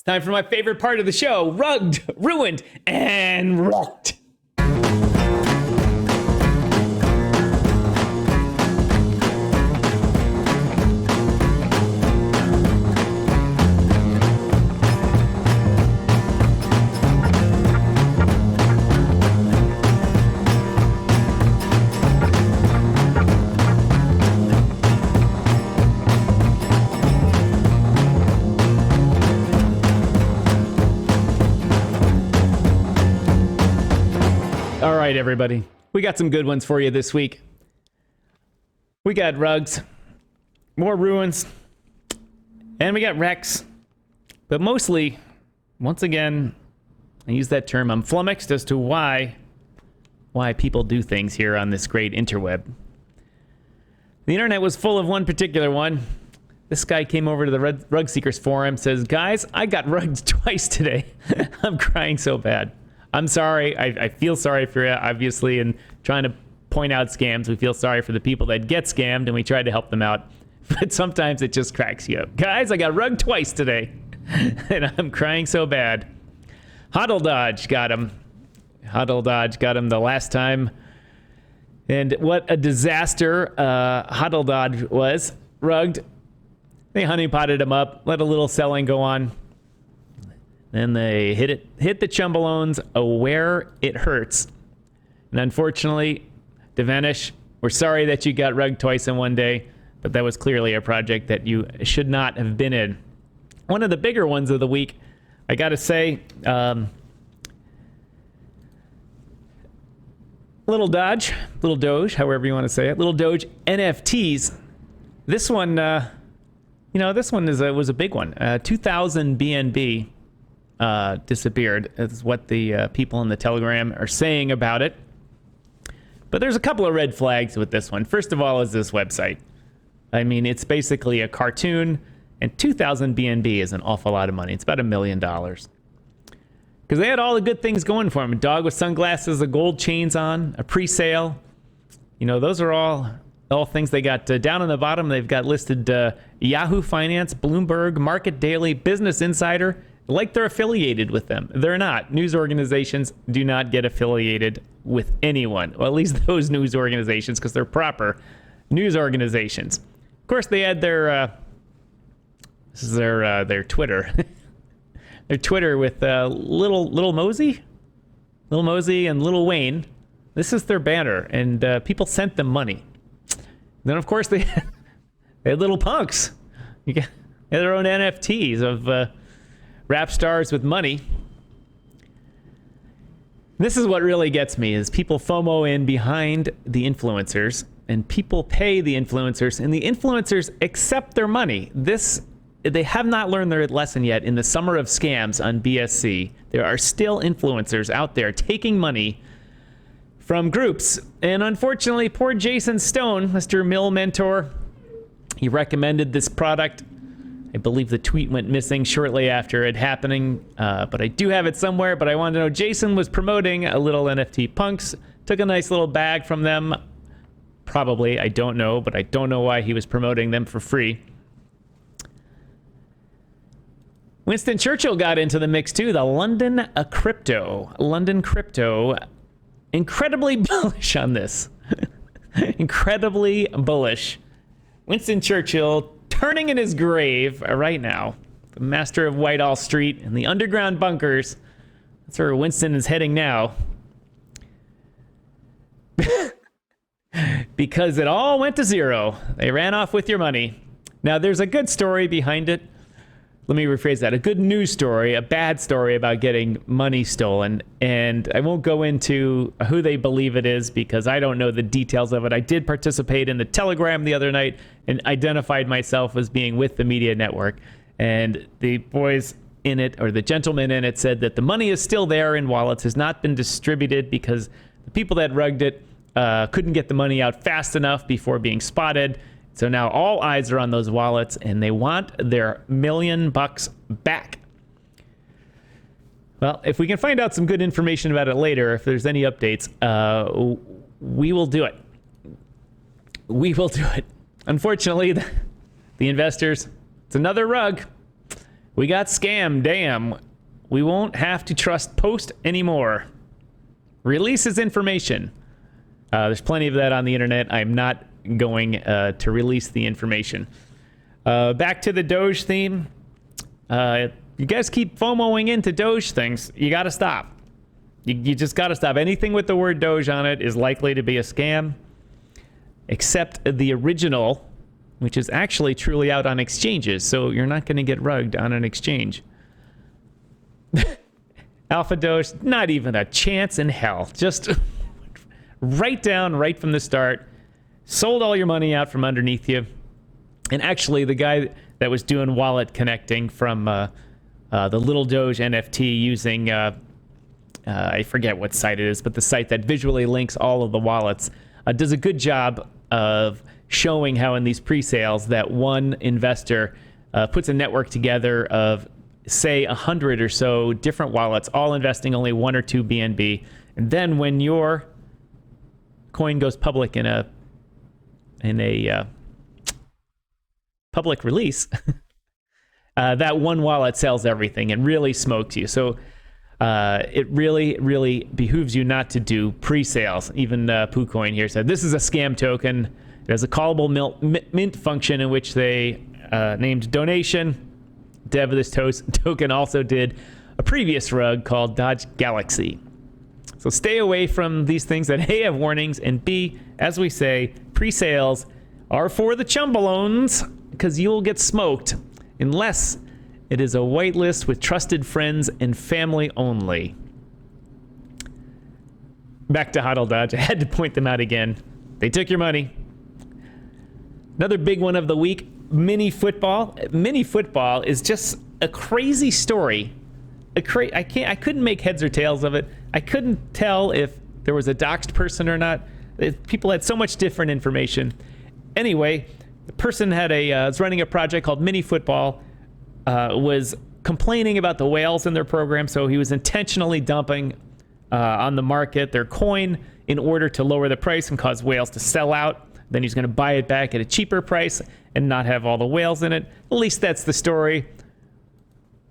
It's time for my favorite part of the show, Rugged, Ruined, and REKT. All right, everybody. We got some good ones for you this week. We got rugs, more ruins, and we got REKTs. But mostly, once again, I use that term, I'm flummoxed as to why people do things here on this great interweb. The internet was full of one particular one. This guy came over to the Rug Seekers forum, says, guys, I got rugged twice today. I'm crying so bad. I'm sorry. I feel sorry for you, obviously, and trying to point out scams. We feel sorry for the people that get scammed, and we try to help them out. But sometimes it just cracks you up. Guys, I got rugged twice today, and I'm crying so bad. LittleDoge got him. LittleDoge got him the last time. And what a disaster LittleDoge was. Rugged. They honeypotted him up, let a little selling go on. Then they hit the chumbalones where it hurts. And unfortunately, Devenish, we're sorry that you got rugged twice in one day, but that was clearly a project that you should not have been in. One of the bigger ones of the week, I gotta say, LittleDoge, however you want to say it, LittleDoge NFTs. This one, this one was a big one. 2,000 BNB. Disappeared is what the people in the Telegram are saying about it. But there's a couple of red flags with this one. First of all is this website. I mean, it's basically a cartoon, and 2,000 BNB is an awful lot of money. It's about $1 million. Because they had all the good things going for them. A dog with sunglasses, the gold chains on, a pre-sale. You know, those are all things they got. Down on the bottom, they've got listed Yahoo Finance, Bloomberg, Market Daily, Business Insider, like they're affiliated with them. They're not. News organizations do not get affiliated with anyone. Well, at least those news organizations, because they're proper news organizations. Of course, they had their Twitter, their Twitter with Little Mosey and Lil Wayne. This is their banner, and people sent them money. Then, of course, they had little punks. They had their own NFTs of rap stars with money. This is what really gets me, is people FOMO in behind the influencers, and people pay the influencers, and the influencers accept their money. They have not learned their lesson yet. In the summer of scams on BSC, there are still influencers out there taking money from groups. And unfortunately, poor Jason Stone, Mr. Mill Mentor, he recommended this product. I believe the tweet went missing shortly after it happening, but I do have it somewhere. But I wanted to know, Jason was promoting a little NFT punks, took a nice little bag from them. Probably, I don't know, but I don't know why he was promoting them for free. Winston Churchill got into the mix too. The London Crypto, incredibly bullish on this. Incredibly bullish. Winston Churchill turning in his grave right now. The master of Whitehall Street and the underground bunkers. That's where Winston is heading now. Because it all went to zero. They ran off with your money. Now, there's a good story behind it. Let me rephrase that. A good news story, a bad story about getting money stolen. And I won't go into who they believe it is because I don't know the details of it. I did participate in the Telegram the other night and identified myself as being with the media network. And the boys in it, or the gentleman in it, said that the money is still there in wallets, has not been distributed because the people that rugged it couldn't get the money out fast enough before being spotted. So now all eyes are on those wallets, and they want their $1 million back. Well, if we can find out some good information about it later, if there's any updates, we will do it. We will do it. Unfortunately, the investors, it's another rug. We got scammed. Damn. We won't have to trust Post anymore. Releases information. There's plenty of that on the internet. I'm not going to release the information. Back to the Doge theme. You guys keep FOMOing into Doge things. You got to stop. You just got to stop. Anything with the word Doge on it is likely to be a scam, except the original, which is actually truly out on exchanges. So you're not going to get rugged on an exchange. Alpha Doge, not even a chance in hell. Just right down, right from the start. Sold all your money out from underneath you. And actually, the guy that was doing wallet connecting from the LittleDogeNFT using, I forget what site it is, but the site that visually links all of the wallets, does a good job of showing how in these pre-sales that one investor puts a network together of, say, 100 or so different wallets, all investing only 1 or 2 BNB. And then when your coin goes public in a public release, that one wallet sells everything and really smokes you. So it really, really behooves you not to do pre-sales. Even PooCoin here said, this is a scam token. It has a callable mint function in which they named donation. Dev of this token also did a previous rug called Dodge Galaxy. So stay away from these things that A, have warnings, and B, as we say, pre-sales are for the chumbalones, because you'll get smoked unless it is a whitelist with trusted friends and family only. Back to HODL Dodge. I had to point them out again. They took your money. Another big one of the week, MiniFootball. MiniFootball is just a crazy story. I couldn't make heads or tails of it. I couldn't tell if there was a doxed person or not. People had so much different information. Anyway, the person was running a project called MiniFootball, was complaining about the whales in their program, so he was intentionally dumping on the market their coin in order to lower the price and cause whales to sell out. Then he's going to buy it back at a cheaper price and not have all the whales in it. At least that's the story.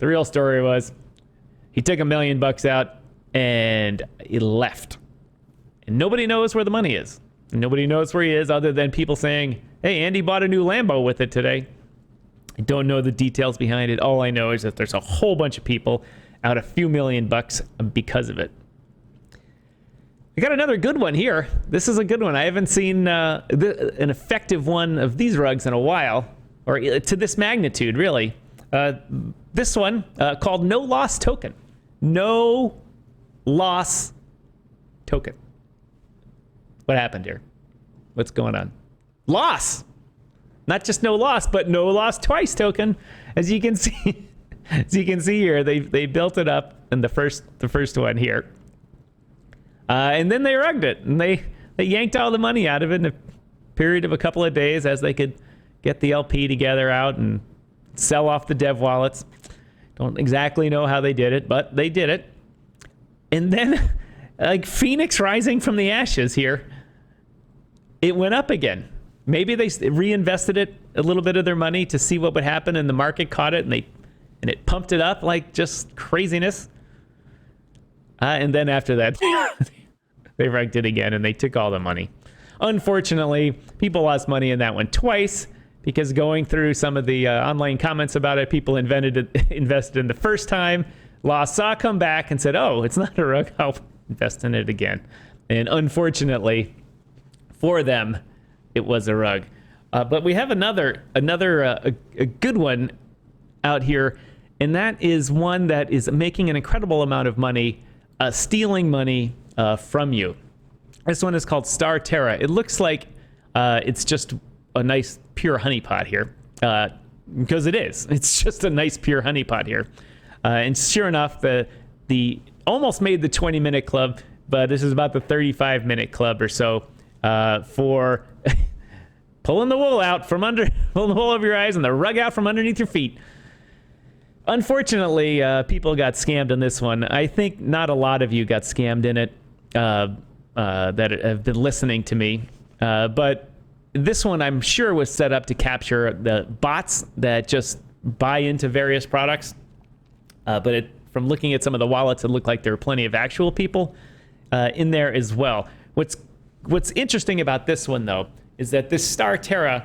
The real story was he took $1 million out and he left. And nobody knows where the money is. Nobody knows where he is other than people saying, hey, Andy bought a new Lambo with it today. I don't know the details behind it. All I know is that there's a whole bunch of people out a few $1 million because of it. I got another good one here. This is a good one. I haven't seen an effective one of these rugs in a while, or to this magnitude, really. This one called No Loss Token. No Loss Token. What happened here? What's going on? Loss! Not just no loss, but no loss twice token. As you can see, here, they built it up in the first one here. And then they rugged it, and they yanked all the money out of it in a period of a couple of days as they could get the LP together out and sell off the dev wallets. Don't exactly know how they did it, but they did it. And then, like Phoenix rising from the ashes here, it went up again. Maybe they reinvested it, a little bit of their money, to see what would happen, and the market caught it, and it pumped it up like just craziness. And then after that, they rugged it again, and they took all the money. Unfortunately, people lost money in that one twice, because going through some of the online comments about it, people invested in the first time, saw come back and said, oh, it's not a rug, I'll invest in it again. And unfortunately for them, it was a rug. But we have another good one out here, and that is one that is making an incredible amount of money, stealing money from you. This one is called StarTerra. It looks like it's just a nice pure honeypot here, because it is. It's just a nice pure honeypot here. And sure enough, the almost made the 20-minute club, but this is about the 35-minute club or so for pulling the wool over your eyes and the rug out from underneath your feet. Unfortunately, people got scammed in this one. I think not a lot of you got scammed in it that have been listening to me. But this one, I'm sure, was set up to capture the bots that just buy into various products. but from looking at some of the wallets, it looked like there were plenty of actual people in there as well. What's interesting about this one, though, is that this StarTerra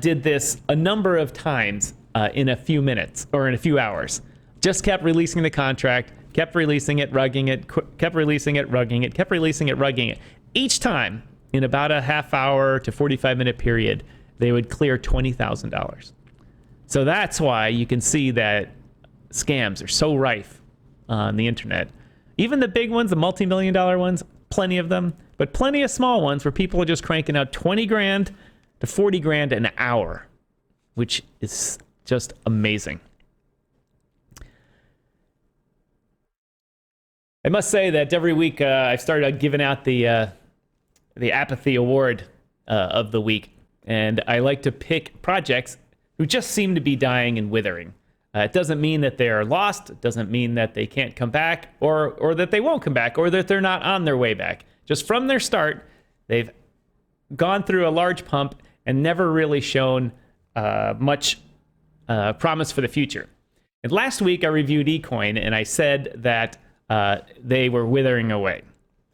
did this a number of times in a few minutes or in a few hours. Just kept releasing the contract, kept releasing it, rugging it, kept releasing it, rugging it, kept releasing it, rugging it. Each time, in about a half hour to 45-minute period, they would clear $20,000. So that's why you can see that scams are so rife on the internet. Even the big ones, the multi-million-dollar ones, plenty of them, but plenty of small ones where people are just cranking out 20 grand to 40 grand an hour, which is just amazing. I must say that every week I've started giving out the apathy award of the week, and I like to pick projects who just seem to be dying and withering. It doesn't mean that they are lost. It doesn't mean that they can't come back, or that they won't come back, or that they're not on their way back. Just from their start, they've gone through a large pump and never really shown much promise for the future. And last week I reviewed eCoin, and I said that they were withering away.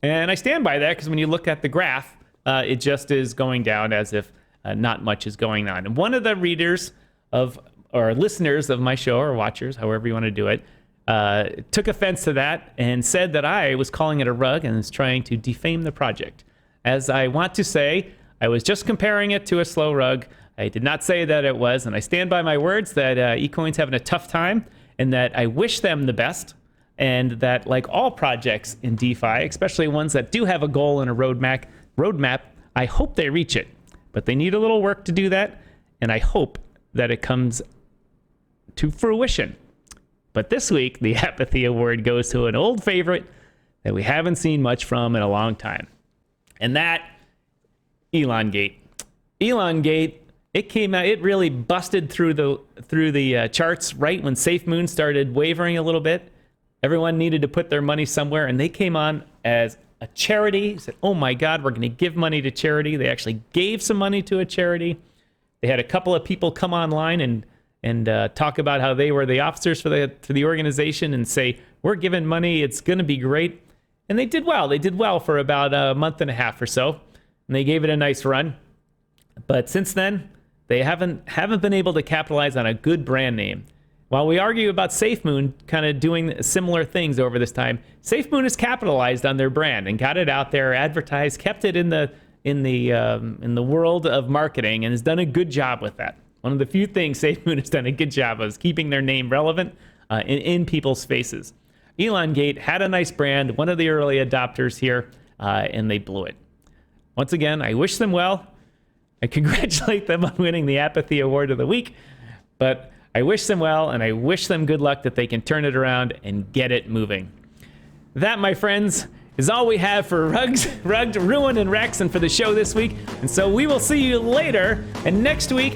And I stand by that because when you look at the graph, it just is going down as if not much is going on. And one of the readers or listeners of my show, or watchers, however you want to do it, took offense to that and said that I was calling it a rug and was trying to defame the project. As I want to say, I was just comparing it to a slow rug. I did not say that it was, and I stand by my words that eCoin's having a tough time, and that I wish them the best, and that like all projects in DeFi, especially ones that do have a goal and a roadmap, I hope they reach it. But they need a little work to do that, and I hope that it comes to fruition. But this week, the apathy award goes to an old favorite that we haven't seen much from in a long time. And that, Elongate. Elongate, it came out, it really busted through the charts right when SafeMoon started wavering a little bit. Everyone needed to put their money somewhere, and they came on as a charity. Said, oh my God, we're going to give money to charity. They actually gave some money to a charity. They had a couple of people come online and talk about how they were the officers for the organization and say, we're giving money, it's going to be great. And they did well. They did well for about a month and a half or so, and they gave it a nice run. But since then, they haven't been able to capitalize on a good brand name. While we argue about SafeMoon kind of doing similar things over this time, SafeMoon has capitalized on their brand and got it out there, advertised, kept it in the world of marketing, and has done a good job with that. One of the few things SafeMoon has done a good job of is keeping their name relevant in people's faces. Elongate had a nice brand, one of the early adopters here, and they blew it. Once again, I wish them well. I congratulate them on winning the Apathy Award of the Week, but I wish them well, and I wish them good luck that they can turn it around and get it moving. That, my friends, is all we have for Rugged, Ruin, and Rex, and for the show this week. And so we will see you later, and next week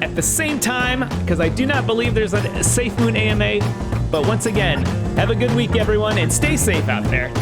at the same time, because I do not believe there's a SafeMoon AMA. But once again, have a good week, everyone, and stay safe out there.